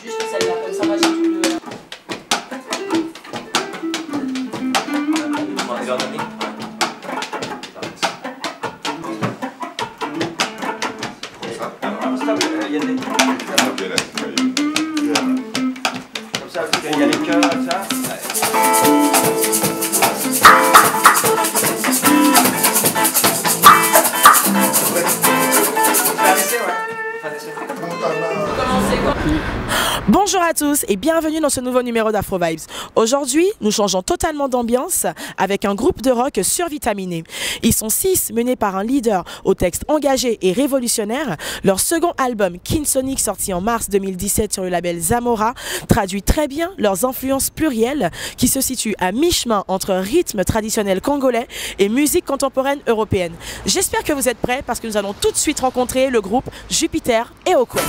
Juste celle-là, comme ça, moi j'ai dû le... Comme ça, il y a les cœurs, comme ça. Bonjour à tous et bienvenue dans ce nouveau numéro d'Afro Vibes. Aujourd'hui, nous changeons totalement d'ambiance avec un groupe de rock survitaminé. Ils sont 6, menés par un leader au texte engagé et révolutionnaire. Leur second album, Kin Sonic, sorti en mars 2017 sur le label Zamora, traduit très bien leurs influences plurielles qui se situent à mi-chemin entre rythme traditionnel congolais et musique contemporaine européenne. J'espère que vous êtes prêts parce que nous allons tout de suite rencontrer le groupe Jupiter et Oquest.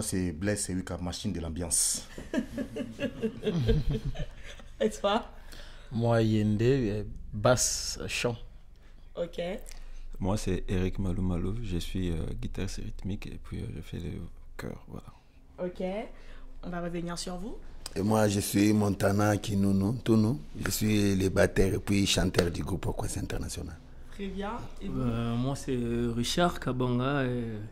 c'est Blaise Ewika, machine de l'ambiance. Et toi? Moi, Yende, basse, chant. Ok. Moi, c'est Eric Malou. Je suis guitariste rythmique et puis je fais le chœur. Voilà. Ok. On va revenir sur vous. Et moi, je suis Montana Kinounou, Tounou. Je suis le batteur et puis chanteur du groupe Quest International. Très bien. Et vous? Moi, c'est Richard Kabanga,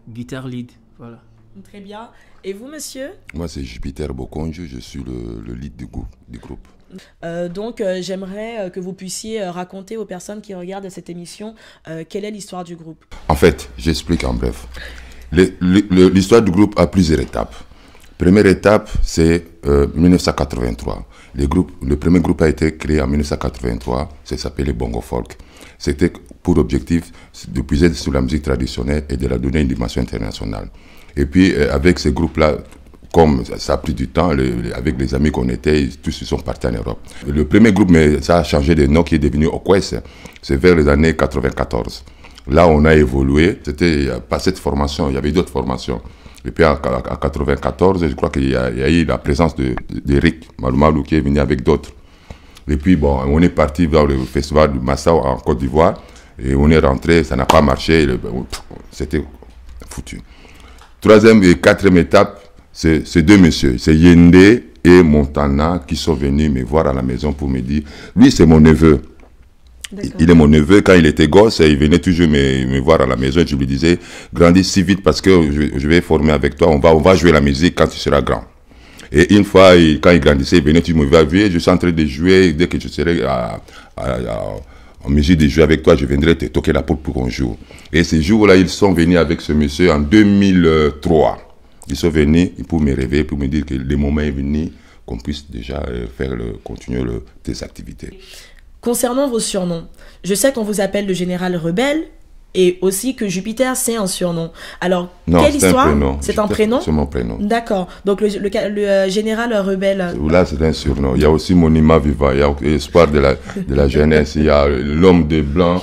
guitare lead. Voilà. Très bien. Et vous, monsieur? Moi, c'est Jupiter Bokonjo, je suis le lead du groupe. Donc, j'aimerais que vous puissiez raconter aux personnes qui regardent cette émission quelle est l'histoire du groupe. En fait, j'explique en bref. L'histoire du groupe a plusieurs étapes. Première étape, c'est 1983. Le premier groupe a été créé en 1983, ça s'appelait Bongo Folk. C'était pour objectif de puiser sur la musique traditionnelle et de la donner une dimension internationale. Et puis, avec ces groupes-là, comme ça a pris du temps, avec les amis qu'on était, tous ils sont partis en Europe. Le premier groupe, mais ça a changé de nom, qui est devenu Okwes, c'est vers les années 94. Là, on a évolué, c'était pas cette formation, il y avait d'autres formations. Et puis en 94, je crois qu'il y a eu la présence d'Eric Malou qui est venu avec d'autres. Et puis bon, on est parti vers le festival du Massa en Côte d'Ivoire, et on est rentré, ça n'a pas marché, c'était foutu. Troisième et quatrième étape, c'est deux messieurs, c'est Yende et Montana qui sont venus me voir à la maison pour me dire, lui c'est mon neveu. Il est mon neveu, quand il était gosse, il venait toujours me voir à la maison, je lui disais, grandis si vite parce que je vais former avec toi, on va jouer la musique quand tu seras grand. Et une fois, quand il grandissait, il venait, tu me vois, je suis en train de jouer, dès que je serai en mesure de jouer avec toi, je viendrai te toquer la porte pour qu'on joue. Et ces jours-là, ils sont venus avec ce monsieur en 2003. Ils sont venus pour me réveiller, pour me dire que le moment est venu, qu'on puisse déjà continuer tes activités. Concernant vos surnoms, je sais qu'on vous appelle le général rebelle et aussi que Jupiter, c'est un surnom. Alors, non, quelle histoire? C'est un prénom. C'est mon prénom. D'accord. Donc, le général rebelle... Là, c'est un surnom. Il y a aussi Monima Viva, il y a l'espoir de la jeunesse, il y a l'homme de blanc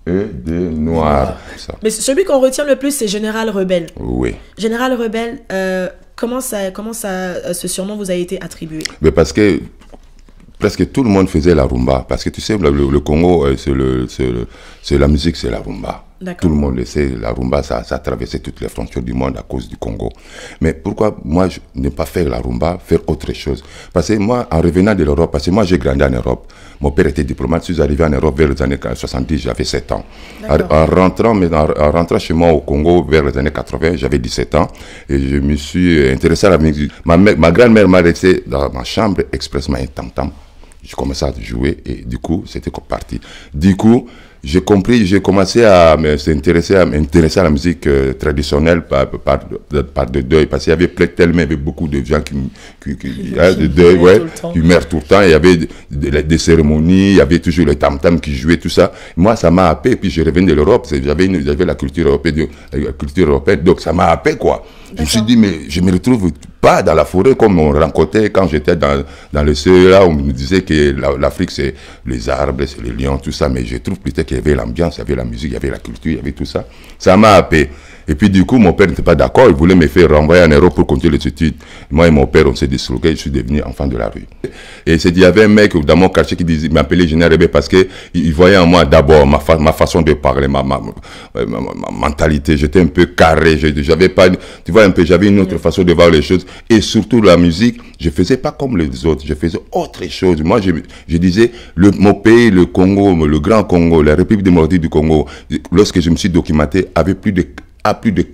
et de noir. Ça. Mais celui qu'on retient le plus, c'est général rebelle. Oui. Général rebelle, comment ce surnom vous a été attribué? Mais parce que presque tout le monde faisait la rumba. Parce que tu sais, le Congo, c'est la musique, c'est la rumba. Tout le monde le sait, la rumba, ça a traversé toutes les frontières du monde à cause du Congo. Mais pourquoi moi, je n'ai pas fait la rumba, faire autre chose? Parce que moi, en revenant de l'Europe, parce que moi, j'ai grandi en Europe. Mon père était diplomate, je suis arrivé en Europe vers les années 70, j'avais 7 ans. En rentrant chez moi au Congo vers les années 80, j'avais 17 ans. Et je me suis intéressé à la musique. Ma grand-mère m'a laissé dans ma chambre expressement un tam-tam. J'ai commencé à jouer et du coup, c'était parti. Du coup, j'ai commencé à m'intéresser à la musique traditionnelle par de deuil, parce qu'il y avait tellement, il y avait beaucoup de gens qui meurent tout le temps, il y avait des cérémonies, il y avait toujours le tam-tam qui jouait, tout ça. Moi, ça m'a happé, puis je revenais de l'Europe, j'avais la culture européenne, donc ça m'a happé, quoi. Je me suis dit, mais je me retrouve pas dans la forêt comme on rencontrait quand j'étais dans le CE, là, où on me disait que l'Afrique, c'est les arbres, c'est les lions, tout ça, mais je trouve plutôt qu'il y avait l'ambiance, il y avait la musique, il y avait la culture, il y avait tout ça. Ça m'a happé. Et puis du coup, mon père n'était pas d'accord, il voulait me faire renvoyer en Europe pour continuer les études. Moi et mon père, on s'est disloqués, je suis devenu enfant de la rue. Et il y avait un mec dans mon quartier qui m'appelait Général Rebelle parce qu'il voyait en moi d'abord ma façon de parler, ma mentalité. J'étais un peu carré, j'avais pas, tu vois un peu, j'avais une autre façon de voir les choses. Et surtout la musique, je faisais pas comme les autres, je faisais autre chose. Moi, je disais, mon pays, le Congo, le Grand Congo, la République démocratique du Congo, lorsque je me suis documenté, avait plus de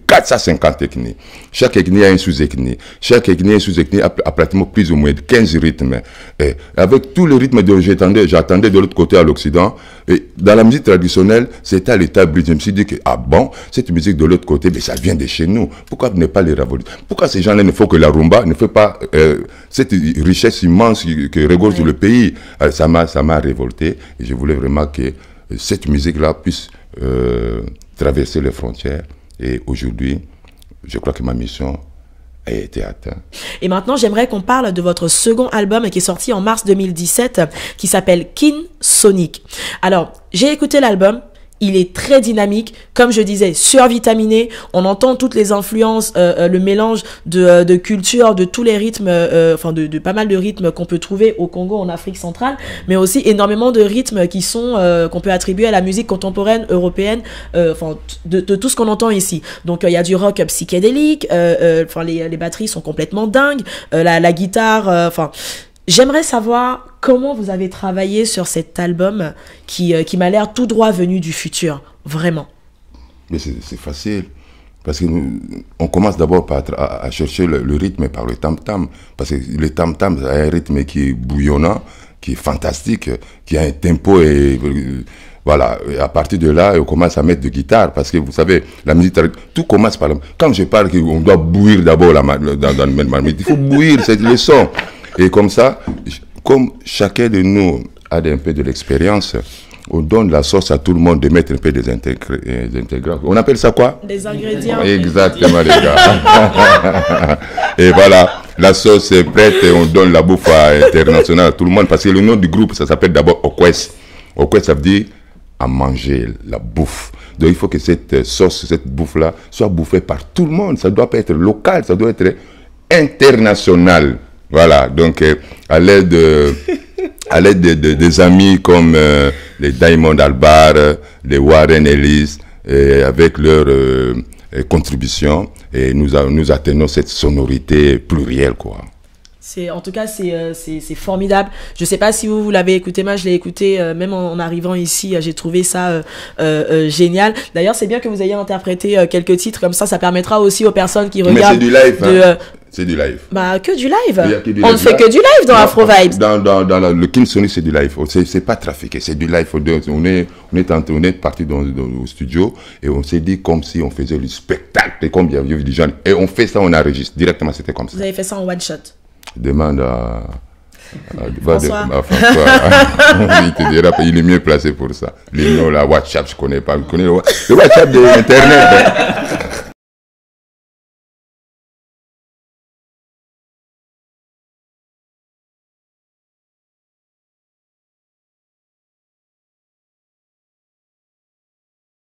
450 ethnies. Chaque ethnie a une sous-ethnie. Chaque ethnie a une sous-ethnie a pratiquement plus ou moins 15 rythmes. Et avec tous les rythmes que j'attendais de l'autre côté à l'Occident, et dans la musique traditionnelle, c'était à l'état brut. Je me suis dit que, ah bon, cette musique de l'autre côté, mais ça vient de chez nous. Pourquoi ne pas les révoluer? Pourquoi ces gens-là ne font que la rumba, ne font pas cette richesse immense que regorge le pays? Ça m'a révolté et je voulais vraiment que cette musique-là puisse traverser les frontières. Et aujourd'hui, je crois que ma mission a été atteinte. Et maintenant, j'aimerais qu'on parle de votre second album qui est sorti en mars 2017, qui s'appelle Kin Sonic. Alors, j'ai écouté l'album. il est très dynamique, comme je disais, survitaminé. On entend toutes les influences, le mélange de culture, de tous les rythmes, enfin de pas mal de rythmes qu'on peut trouver au Congo, en Afrique centrale, mais aussi énormément de rythmes qui sont qu'on peut attribuer à la musique contemporaine européenne, enfin de tout ce qu'on entend ici. Donc il y a du rock psychédélique, enfin les batteries sont complètement dingues, la guitare, enfin. J'aimerais savoir comment vous avez travaillé sur cet album qui m'a l'air tout droit venu du futur, vraiment. Mais c'est facile, parce que on commence d'abord à chercher le rythme par le tam-tam, parce que le tam-tam a un rythme qui est bouillonnant, qui est fantastique, qui a un tempo et voilà. Et à partir de là, on commence à mettre de guitare, parce que vous savez, la musique, tout commence par quand je parle qu'on doit bouillir d'abord dans le marmite, il faut bouillir, c'est le son. Et comme ça, comme chacun de nous a un peu de l'expérience, on donne la sauce à tout le monde de mettre un peu des ingrédients. On appelle ça quoi? Des ingrédients. Exactement, les gars. Et voilà, la sauce est prête et on donne la bouffe internationale à tout le monde. Parce que le nom du groupe, ça s'appelle d'abord Okwes. Okwes, ça veut dire à manger, la bouffe. Donc il faut que cette sauce, cette bouffe-là, soit bouffée par tout le monde. Ça ne doit pas être local, ça doit être international. Voilà, donc à l'aide des amis comme les Diamond Albar, les Warren Ellis, avec leur contribution, et nous atteignons cette sonorité plurielle, quoi. En tout cas, c'est formidable. Je sais pas si vous l'avez écouté, moi je l'ai écouté même en arrivant ici, j'ai trouvé ça génial. D'ailleurs, c'est bien que vous ayez interprété quelques titres comme ça permettra aussi aux personnes qui regardent. Mais c'est du live, c'est du live. Bah, que du live. On ne fait que du live dans Afro Vibes. Dans le King Sony, c'est du live. C'est pas trafiqué, c'est du live. On est parti au studio et on s'est dit comme si on faisait le spectacle, comme il y avait des gens. Et on fait ça, on enregistre directement, c'était comme ça. Vous avez fait ça en one shot. Demande à François. Il te dira, il est mieux placé pour ça. Les noms, la WhatsApp, je connais pas. Je connais le WhatsApp de Internet.